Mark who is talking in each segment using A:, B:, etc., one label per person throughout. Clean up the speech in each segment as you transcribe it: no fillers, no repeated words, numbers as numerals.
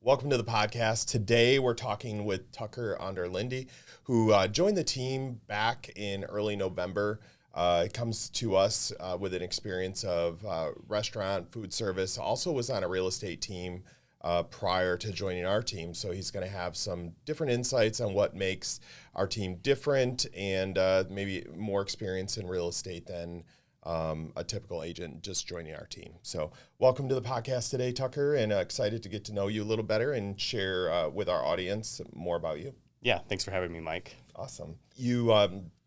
A: Welcome to the podcast. Today we're talking with Tucker Onderlinde, who joined the team back in early November. It comes to us with an experience of restaurant, food service, also was on a real estate team prior to joining our team. So he's going to have some different insights on what makes our team different and maybe more experience in real estate than a typical agent just joining our team. So welcome to the podcast today, Tucker, and excited to get to know you a little better and share with our audience more about you.
B: Yeah, thanks for having me, Mike.
A: Awesome. You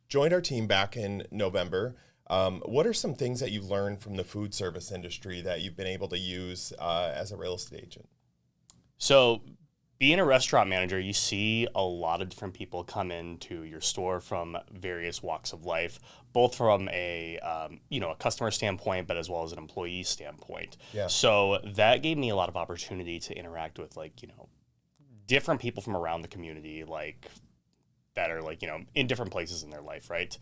A: joined our team back in November. What are some things that you've learned from the food service industry that you've been able to use as a real estate agent?
B: So being a restaurant manager, you see a lot of different people come into your store from various walks of life, both from a customer standpoint, but as well as an employee standpoint.
A: Yeah.
B: So that gave me a lot of opportunity to interact with different people from around the community, that are in different places in their life, right?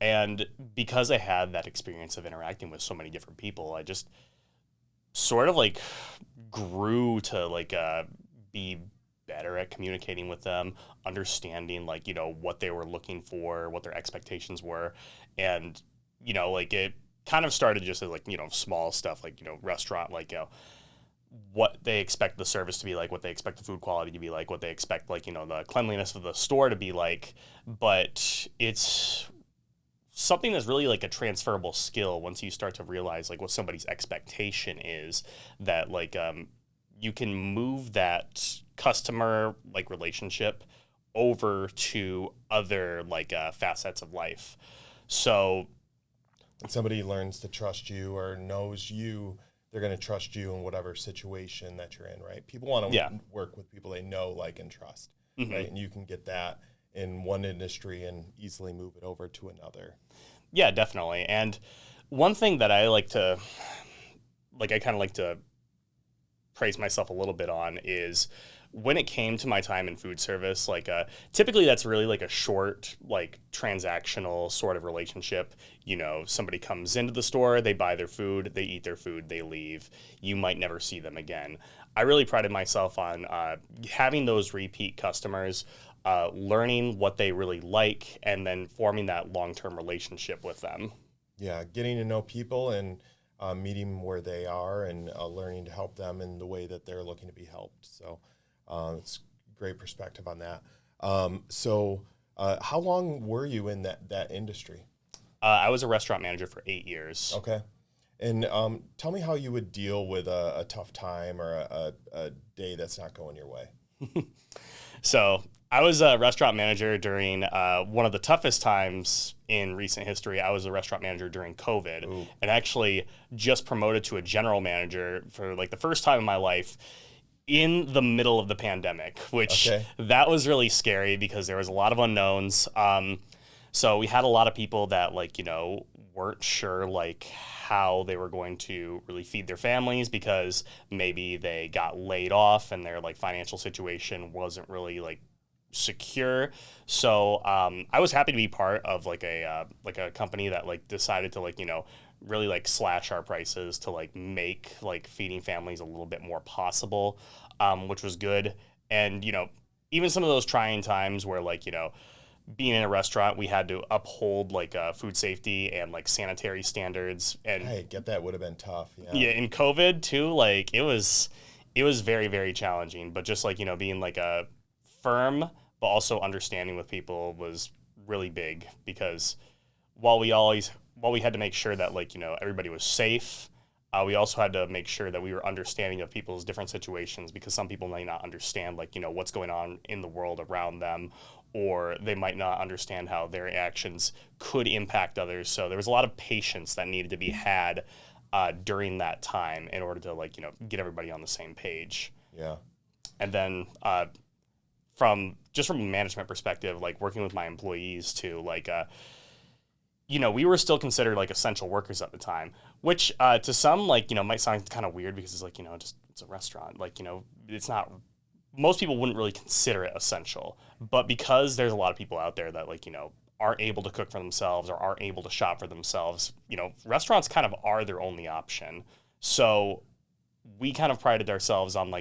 B: And because I had that experience of interacting with so many different people, I just sort of grew to be better at communicating with them, understanding what they were looking for, what their expectations were. And it kind of started just as small stuff, restaurant, what they expect the service to be like, what they expect the food quality to be like, what they expect the cleanliness of the store to be like. But it's something that's really a transferable skill once you start to realize what somebody's expectation is, that you can move that customer relationship over to other facets of life. So
A: when somebody learns to trust you or knows you, they're going to trust you in whatever situation that you're in, right? People want to work with people they know, like, and trust,
B: mm-hmm.
A: right? And you can get that in one industry and easily move it over to another.
B: Yeah, definitely. And one thing that I kind of like to praise myself a little bit on is when it came to my time in food service, typically that's really a short, transactional sort of relationship. Somebody comes into the store, they buy their food, they eat their food, they leave. You might never see them again. I really prided myself on having those repeat customers, learning what they really like, and then forming that long-term relationship with them.
A: Yeah, getting to know people and meeting them where they are and learning to help them in the way that they're looking to be helped. So it's great perspective on that. So how long were you in that industry?
B: I was a restaurant manager for 8 years.
A: Okay. And tell me how you would deal with a tough time or a day that's not going your way.
B: So I was a restaurant manager during one of the toughest times in recent history. I was a restaurant manager during COVID.
A: Ooh.
B: And actually just promoted to a general manager for the first time in my life in the middle of the pandemic, which that was really scary because there was a lot of unknowns. So we had a lot of people that weren't sure how they were going to really feed their families because maybe they got laid off and their financial situation wasn't really secure. So I was happy to be part of a company that decided to really slash our prices to make feeding families a little bit more possible, which was good. And even some of those trying times where being in a restaurant, we had to uphold food safety and sanitary standards. And
A: I get that would have been tough.
B: Yeah, in COVID too, it was very, very challenging. But just being a firm but also understanding with people was really big, because while we had to make sure that everybody was safe, we also had to make sure that we were understanding of people's different situations, because some people may not understand what's going on in the world around them, or they might not understand how their actions could impact others. So there was a lot of patience that needed to be had during that time in order to get everybody on the same page.
A: Yeah.
B: And then from a management perspective, working with my employees too, we were still considered essential workers at the time, which to some might sound kind of weird because it's it's a restaurant. It's not, most people wouldn't really consider it essential, but because there's a lot of people out there that aren't able to cook for themselves or aren't able to shop for themselves, restaurants kind of are their only option. So we kind of prided ourselves on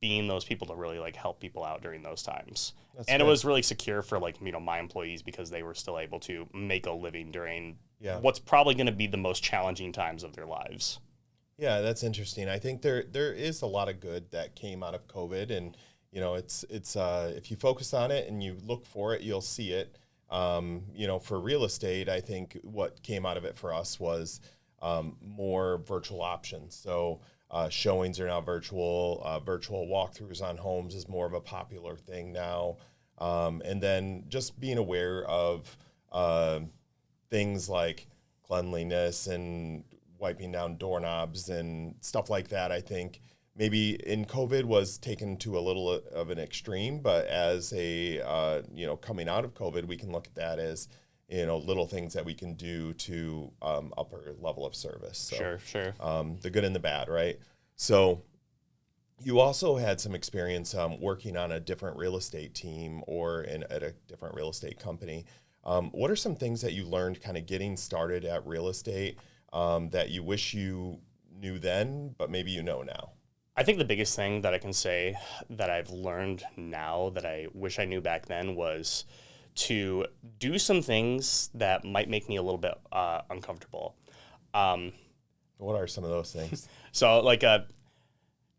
B: being those people to really like help people out during those times.
A: That's
B: And
A: good.
B: it was really secure for like, my employees because they were still able to make a living during what's probably going to be the most challenging times of their lives.
A: Yeah, that's interesting. I think there is a lot of good that came out of COVID, and it's if you focus on it and you look for it, you'll see it. For real estate, I think what came out of it for us was more virtual options. So showings are now virtual. Virtual walkthroughs on homes is more of a popular thing now. And then just being aware of things like cleanliness and wiping down doorknobs and stuff like that, I think maybe in COVID was taken to a little of an extreme, but as coming out of COVID, we can look at that as, little things that we can do to upper level of service. So,
B: Sure.
A: The good and the bad, right? So you also had some experience working on a different real estate team or at a different real estate company. What are some things that you learned kind of getting started at real estate that you wish you knew then, but maybe you know now?
B: I think the biggest thing that I can say that I've learned now that I wish I knew back then was to do some things that might make me a little bit uncomfortable.
A: What are some of those things?
B: So like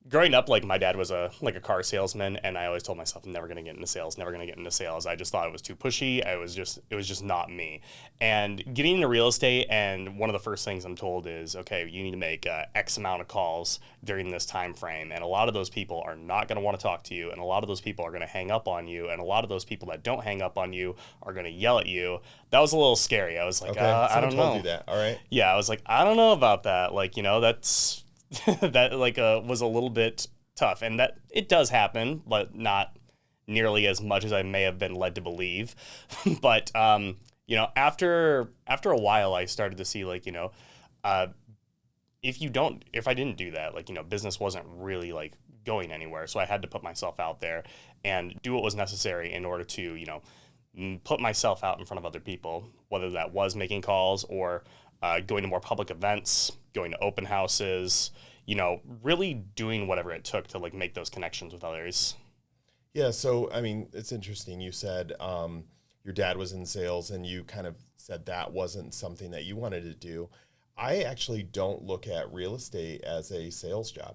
B: growing up, like my dad was a car salesman, and I always told myself I'm never going to get into sales. I just thought it was too pushy. It was just not me. And getting into real estate, and one of the first things I'm told is, okay, you need to make X amount of calls during this time frame, and a lot of those people are not going to want to talk to you, and a lot of those people are going to hang up on you, and a lot of those people that don't hang up on you are going to yell at you. That was a little scary. I was like,
A: Okay,
B: I don't know.
A: told you that. All right.
B: Yeah, I was like, I don't know about that. Like, that's that was a little bit tough, and that it does happen, but not nearly as much as I may have been led to believe. But after a while, I started to see if I didn't do that, business wasn't really going anywhere. So I had to put myself out there and do what was necessary in order to put myself out in front of other people, whether that was making calls or going to more public events, going to open houses, really doing whatever it took to make those connections with others.
A: Yeah. So, I mean, it's interesting. You said your dad was in sales and you kind of said that wasn't something that you wanted to do. I actually don't look at real estate as a sales job.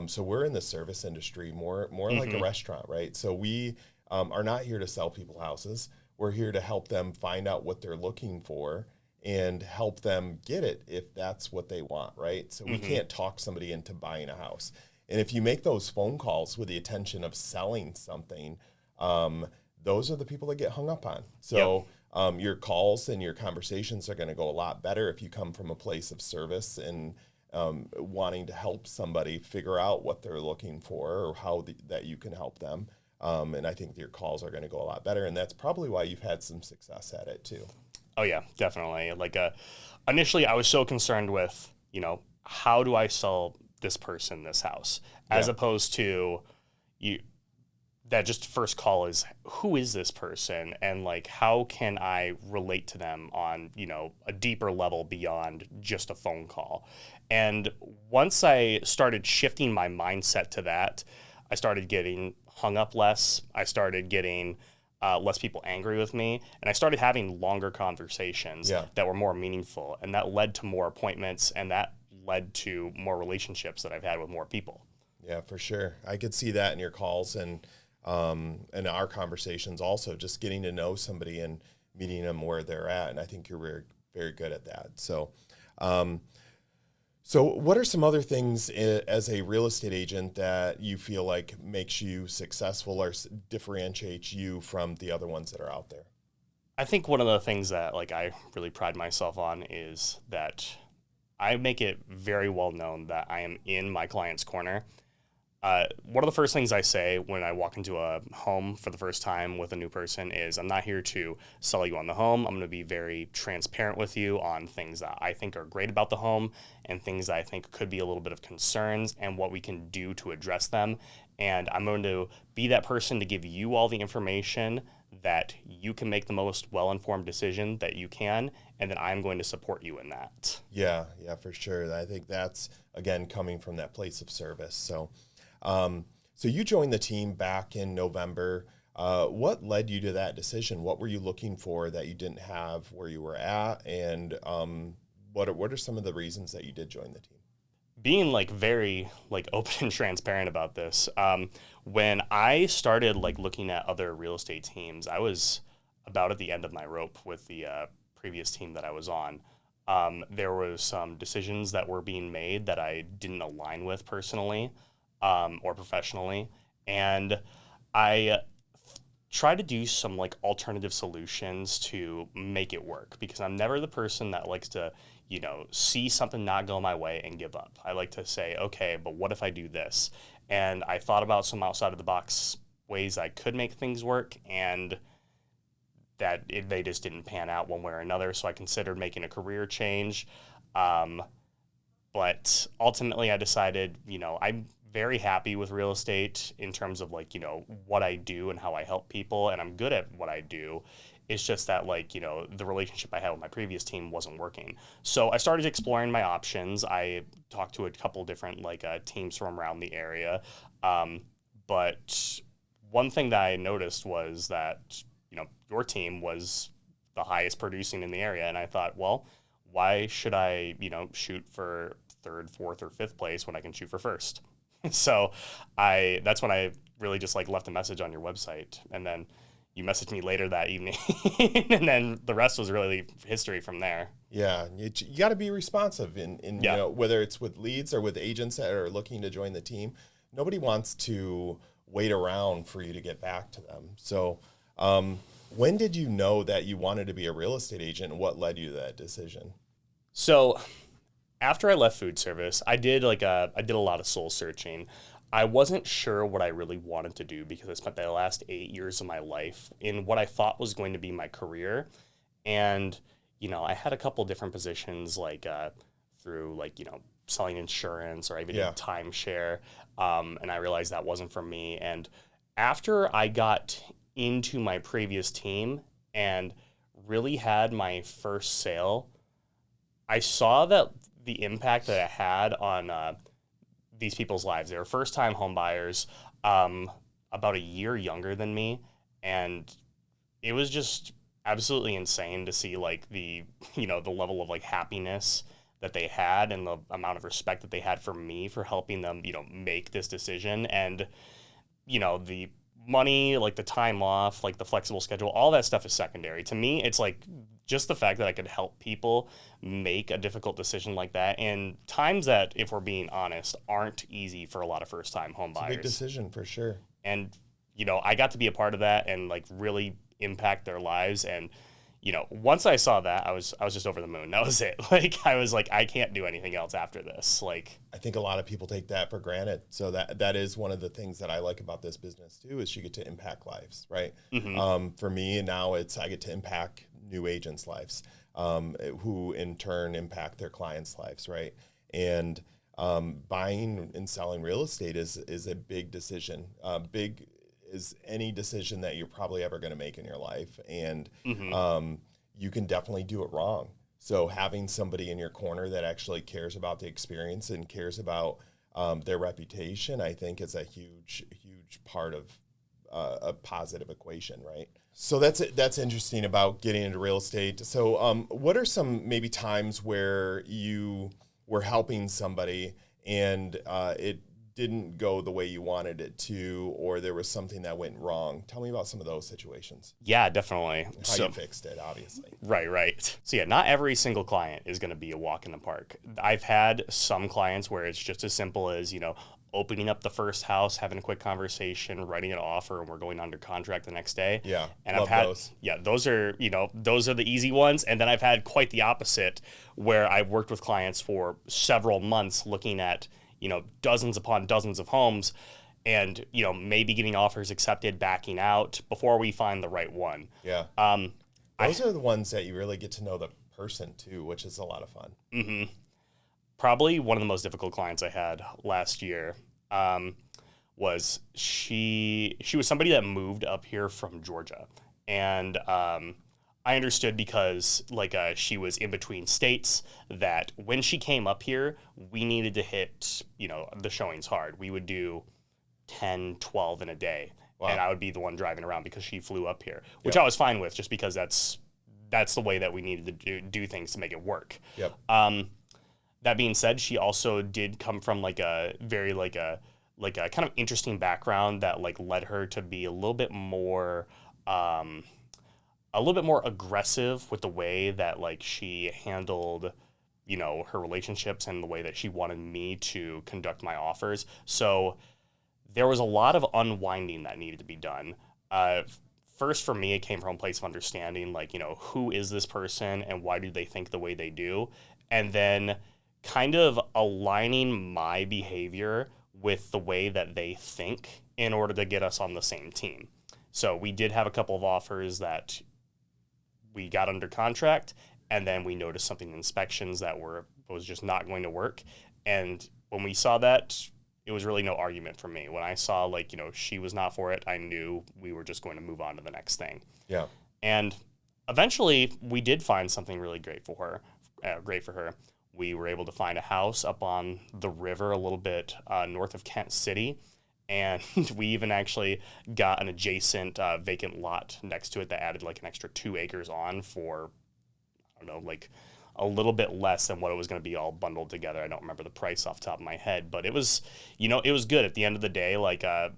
A: So we're in the service industry, more like a restaurant, right? So we are not here to sell people houses. We're here to help them find out what they're looking for and help them get it if that's what they want, right? So we can't talk somebody into buying a house. And if you make those phone calls with the intention of selling something, those are the people that get hung up on. So your calls and your conversations are going to go a lot better if you come from a place of service and wanting to help somebody figure out what they're looking for or how that you can help them. And I think your calls are going to go a lot better. And that's probably why you've had some success at it too.
B: Oh yeah, definitely. Initially I was so concerned with, how do I sell this person this house, as opposed to that just first call is, who is this person? And how can I relate to them on, a deeper level beyond just a phone call? And once I started shifting my mindset to that, I started getting hung up less. I started getting less people angry with me, and I started having longer conversations that were more meaningful, and that led to more appointments, and that led to more relationships that I've had with more people.
A: Yeah, for sure. I could see that in your calls and our conversations also, just getting to know somebody and meeting them where they're at, and I think you're very, very good at that. So So what are some other things as a real estate agent that you feel like makes you successful or differentiates you from the other ones that are out there?
B: I think one of the things that I really pride myself on is that I make it very well known that I am in my client's corner. One of the first things I say when I walk into a home for the first time with a new person is, I'm not here to sell you on the home. I'm going to be very transparent with you on things that I think are great about the home and things that I think could be a little bit of concerns and what we can do to address them. And I'm going to be that person to give you all the information that you can make the most well-informed decision that you can, and then I'm going to support you in that.
A: Yeah, for sure. I think that's, again, coming from that place of service. So So you joined the team back in November. What led you to that decision? What were you looking for that you didn't have where you were at? And what are some of the reasons that you did join the team?
B: Being like very like open and transparent about this, when I started like looking at other real estate teams, I was about at the end of my rope with the previous team that I was on. There was some decisions that were being made that I didn't align with personally or professionally, and I try to do some like alternative solutions to make it work, because I'm never the person that likes to, see something not go my way and give up. I like to say, okay, but what if I do this? And I thought about some outside of the box ways I could make things work, and they just didn't pan out one way or another. So I considered making a career change. But ultimately I decided, I'm very happy with real estate in terms of like, what I do and how I help people. And I'm good at what I do. It's just that like, the relationship I had with my previous team wasn't working. So I started exploring my options. I talked to a couple different like teams from around the area. But one thing that I noticed was that, your team was the highest producing in the area. And I thought, well, why should I, shoot for third, fourth, or fifth place when I can shoot for first? So that's when I really just like left a message on your website, and then you messaged me later that evening, and then the rest was really history from there.
A: Yeah, you got to be responsive in whether it's with leads or with agents that are looking to join the team. Nobody wants to wait around for you to get back to them. So when did you know that you wanted to be a real estate agent, and what led you to that decision?
B: So after I left food service, I did a lot of soul searching. I wasn't sure what I really wanted to do, because I spent the last 8 years of my life in what I thought was going to be my career. And, I had a couple different positions like through like, selling insurance, or I even did timeshare. And I realized that wasn't for me. And after I got into my previous team and really had my first sale, I saw that the impact that it had on these people's lives. They were first-time home buyers, about a year younger than me, and it was just absolutely insane to see like the level of like happiness that they had, and the amount of respect that they had for me for helping them make this decision. And the money, like the time off, like the flexible schedule, all that stuff is secondary. To me, it's like just the fact that I could help people make a difficult decision like that in times that, if we're being honest, aren't easy for a lot of first-time home buyers.
A: It's a big decision for sure.
B: And, I got to be a part of that and like really impact their lives. And, once I saw that, I was just over the moon. That was it. Like, I was like, I can't do anything else after this. Like,
A: I think a lot of people take that for granted. So that is one of the things that I like about this business too, is you get to impact lives, right? Mm-hmm. For me now, I get to impact new agents' lives, who in turn impact their clients' lives, right? And buying and selling real estate is a big decision. Big is any decision that you're probably ever going to make in your life, and you can definitely do it wrong. So having somebody in your corner that actually cares about the experience and cares about their reputation, I think is a huge part of a positive equation, right? So that's interesting about getting into real estate. So what are some maybe times where you were helping somebody and it didn't go the way you wanted it to, or there was something that went wrong? Tell me about some of those situations.
B: Yeah, definitely.
A: How you fixed it, obviously.
B: Right. So yeah, not every single client is going to be a walk in the park. I've had some clients where it's just as simple as, opening up the first house, having a quick conversation, writing an offer, and we're going under contract the next day.
A: Yeah,
B: and
A: love those.
B: Yeah, those are the easy ones. And then I've had quite the opposite, where I've worked with clients for several months looking at, dozens upon dozens of homes, and, maybe getting offers accepted, backing out before we find the right one.
A: Yeah. Those are the ones that you really get to know the person too, which is a lot of fun.
B: Mm-hmm. Probably one of the most difficult clients I had last year was she was somebody that moved up here from Georgia. And I understood, because she was in between states, that when she came up here, we needed to hit, the showings hard. We would do 10, 12 in a day.
A: Wow.
B: And I would be the one driving around because she flew up here, which
A: Yep.
B: I was fine with just because that's the way that we needed to do things to make it work.
A: Yep.
B: That being said, she also did come from like a very like a kind of interesting background that like led her to be a little bit more aggressive with the way that like she handled, you know, her relationships and the way that she wanted me to conduct my offers. So there was a lot of unwinding that needed to be done. First, for me, it came from a place of understanding, like, you know, who is this person and why do they think the way they do? And then kind of aligning my behavior with the way that they think in order to get us on the same team. So we did have a couple of offers that we got under contract, and then we noticed something in inspections that was just not going to work. And when we saw that, it was really no argument for me. When I saw, like, you know, she was not for it, I knew we were just going to move on to the next thing.
A: Yeah.
B: And eventually, we did find something really great for her. We were able to find a house up on the river a little bit north of Kent City. And we even actually got an adjacent vacant lot next to it that added like an extra 2 acres on for, I don't know, like a little bit less than what it was going to be all bundled together. I don't remember the price off the top of my head, but it was, you know, it was good at the end of the day. Like, I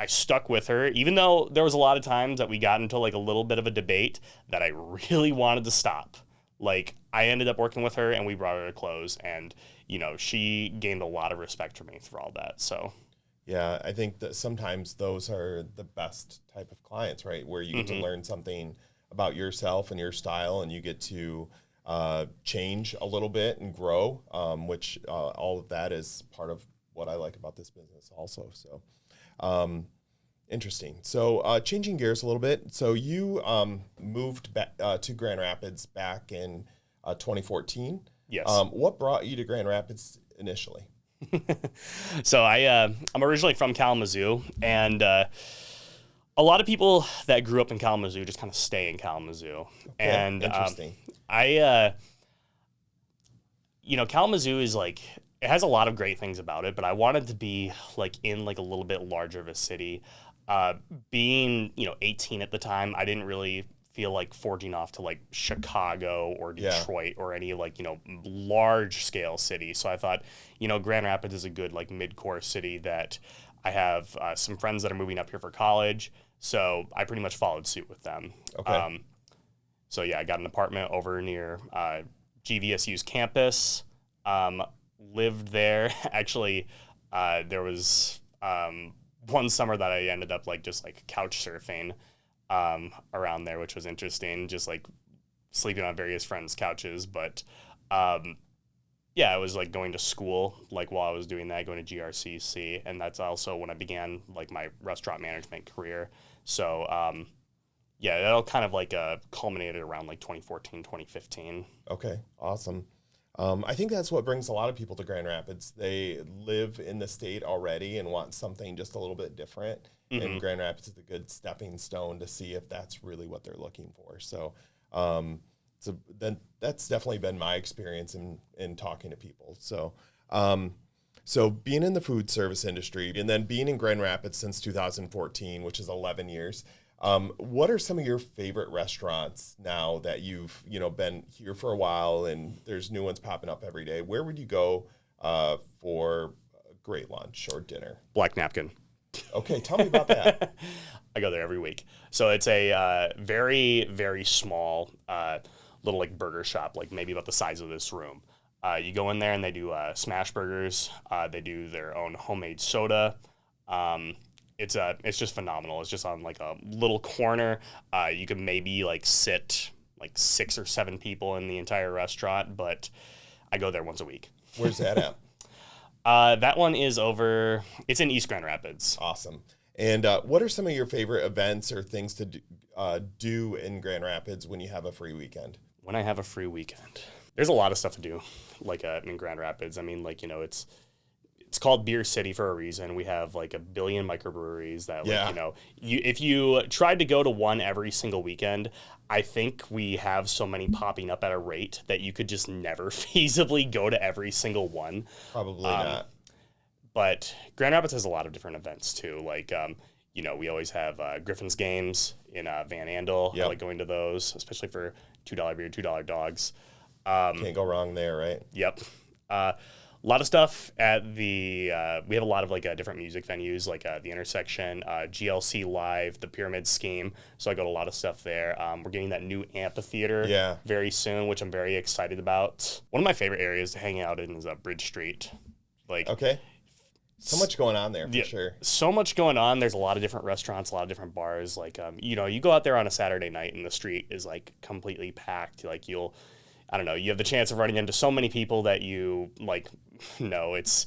B: stuck with her, even though there was a lot of times that we got into like a little bit of a debate that I really wanted to stop. Like, I ended up working with her and we brought her to close, and, you know, she gained a lot of respect for me through all that. So,
A: yeah, I think that sometimes those are the best type of clients, right? Where you get to learn something about yourself and your style, and you get to change a little bit and grow, which all of that is part of what I like about this business also. So interesting. So changing gears a little bit. So you moved back to Grand Rapids back in 2014.
B: yes.
A: What brought you to Grand Rapids initially?
B: So I'm originally from Kalamazoo, and a lot of people that grew up in Kalamazoo just kind of stay in Kalamazoo.
A: Okay,
B: And
A: interesting.
B: You know, Kalamazoo is like, it has a lot of great things about it, but I wanted to be like in like a little bit larger of a city. Being, you know, 18 at the time, I didn't really feel like forging off to like Chicago or Detroit or any like, you know, large scale city. So I thought, you know, Grand Rapids is a good like mid-core city that I have some friends that are moving up here for college. So I pretty much followed suit with them.
A: Okay.
B: So yeah, I got an apartment over near GVSU's campus, lived there. Actually, there was one summer that I ended up like just like couch surfing around there, which was interesting, just like sleeping on various friends' couches. But yeah, I was like going to school like while I was doing that, going to GRCC, and that's also when I began like my restaurant management career. So yeah, that all kind of like culminated around like 2014, 2015.
A: Okay, awesome. I think that's what brings a lot of people to Grand Rapids. They live in the state already and want something just a little bit different. And Grand Rapids is a good stepping stone to see if that's really what they're looking for. So, so then that's definitely been my experience in talking to people. So, so being in the food service industry and then being in Grand Rapids since 2014, which is 11 years. What are some of your favorite restaurants now that you've, you know, been here for a while and there's new ones popping up every day? Where would you go for a great lunch or dinner?
B: Black Napkin.
A: Okay, tell me about that.
B: I go there every week. So it's a very, very small little like burger shop, like maybe about the size of this room. You go in there and they do smash burgers. They do their own homemade soda. It's just phenomenal. It's just on like a little corner. You could maybe like sit like 6 or 7 people in the entire restaurant, but I go there once a week.
A: Where's that at?
B: That one is it's in East Grand Rapids.
A: Awesome. And what are some of your favorite events or things to do in Grand Rapids when you have a free weekend?
B: When I have a free weekend, there's a lot of stuff to do, like in Grand Rapids. I mean, like, you know, it's called Beer City for a reason. We have like 1 billion microbreweries that, like, you know, if you tried to go to one every single weekend, I think we have so many popping up at a rate that you could just never feasibly go to every single one.
A: Probably not.
B: But Grand Rapids has a lot of different events too. Like, we always have Griffin's games in Van Andel.
A: Yep.
B: I like going to those, especially for $2 beer, $2 dogs.
A: Can't go wrong there, right?
B: Yep. A lot of stuff at the, we have a lot of different music venues, like the Intersection, GLC Live, the Pyramid Scheme. So I go to a lot of stuff there. We're getting that new amphitheater very soon, which I'm very excited about. One of my favorite areas to hang out in is Bridge Street.
A: Okay. So much going on there, for sure.
B: So much going on. There's a lot of different restaurants, a lot of different bars. You go out there on a Saturday night and the street is completely packed. You have the chance of running into so many people that you it's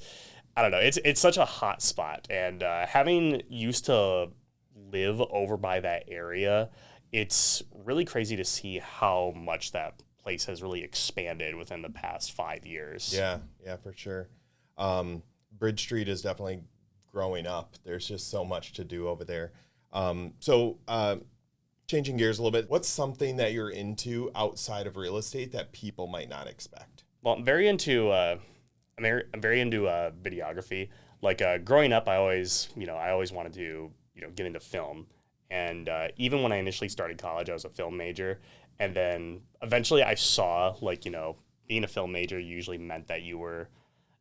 B: such a hot spot. And having used to live over by that area, it's really crazy to see how much that place has really expanded within the past 5 years.
A: Yeah, for sure. Bridge Street is definitely growing up. There's just so much to do over there. Changing gears a little bit, what's something that you're into outside of real estate that people might not expect?
B: Well, I'm very into videography. Growing up, I always wanted to get into film, and even when I initially started college, I was a film major, and then eventually I saw being a film major usually meant that you were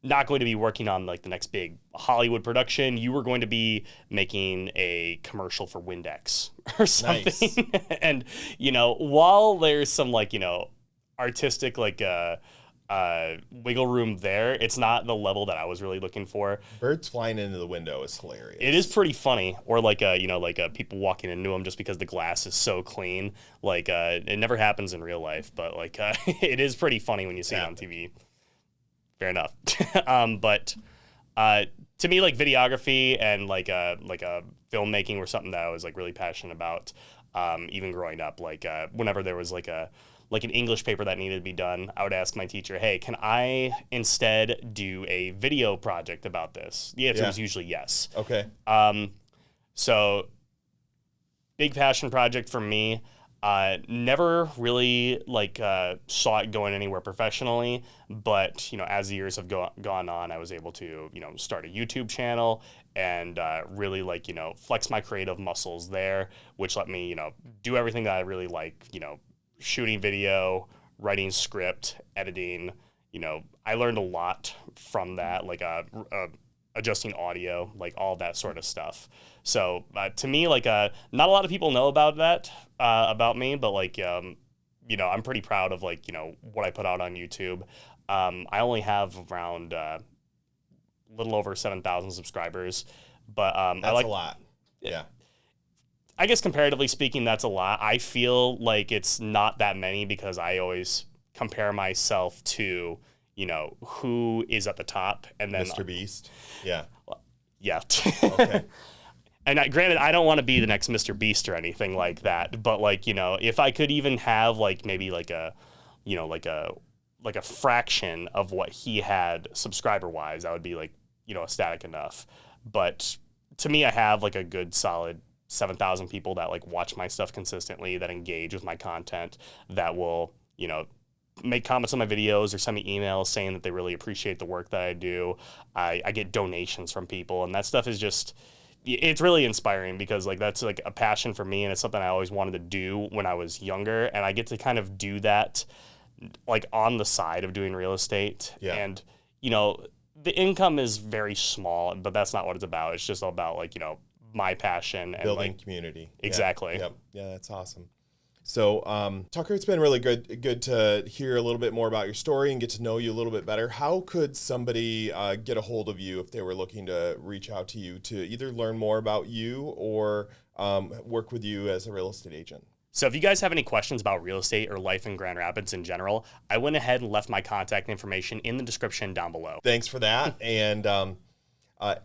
B: not going to be working on the next big Hollywood production. You were going to be making a commercial for Windex or something. Nice. And, while there's some artistic wiggle room there, it's not the level that I was really looking for.
A: Birds flying into the window is hilarious.
B: It is pretty funny. Or people walking into them just because the glass is so clean. It never happens in real life, but it is pretty funny when you see it on TV. Fair enough. But to me, videography and filmmaking were something that I was really passionate about. Even growing up, whenever there was an English paper that needed to be done, I would ask my teacher, "Hey, can I instead do a video project about this?" The answer was usually yes.
A: Okay.
B: So big passion project for me. Never really saw it going anywhere professionally, but as the years have gone on, I was able to start a YouTube channel and really flex my creative muscles there, which let me do everything that I really like, shooting video, writing script, editing. I learned a lot from that, adjusting audio, all that sort of stuff. So to me, not a lot of people know about that, about me, but I'm pretty proud of what I put out on YouTube. I only have around a little over 7,000 subscribers, but
A: that's a lot. Yeah.
B: I guess comparatively speaking, that's a lot. I feel like it's not that many because I always compare myself to who is at the top, and then
A: Mr. Beast. Yeah.
B: Yeah.
A: Okay.
B: And granted, I don't want to be the next Mr. Beast or anything like that, but if I could even have maybe a fraction of what he had subscriber wise, I would be ecstatic enough. But to me, I have a good solid 7,000 people that watch my stuff consistently, that engage with my content, that will make comments on my videos or send me emails saying that they really appreciate the work that I do. I get donations from people, and that stuff is just, it's really inspiring because that's a passion for me, and it's something I always wanted to do when I was younger, and I get to kind of do that on the side of doing real estate.
A: Yeah.
B: And the income is very small, but that's not what it's about. It's just about my passion and
A: building community.
B: Exactly.
A: Yeah. Yep. Yeah, that's awesome. So, Tucker, it's been really good to hear a little bit more about your story and get to know you a little bit better. How could somebody get a hold of you if they were looking to reach out to you to either learn more about you or work with you as a real estate agent?
B: So if you guys have any questions about real estate or life in Grand Rapids in general, I went ahead and left my contact information in the description down below.
A: Thanks for that. And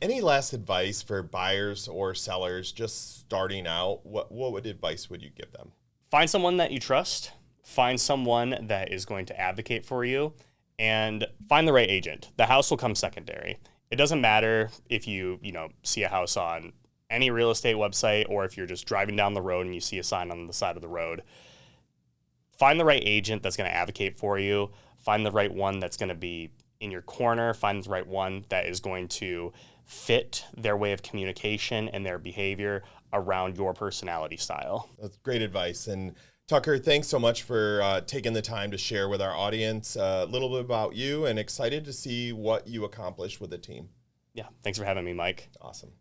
A: any last advice for buyers or sellers just starting out? What advice would you give them?
B: Find someone that you trust, find someone that is going to advocate for you, and find the right agent. The house will come secondary. It doesn't matter if you see a house on any real estate website or if you're just driving down the road and you see a sign on the side of the road. Find the right agent that's going to advocate for you. Find the right one that's going to be in your corner. Find the right one that is going to fit their way of communication and their behavior around your personality style.
A: That's great advice. And Tucker, thanks so much for taking the time to share with our audience a little bit about you, and excited to see what you accomplished with the team.
B: Yeah, thanks for having me, Mike.
A: Awesome.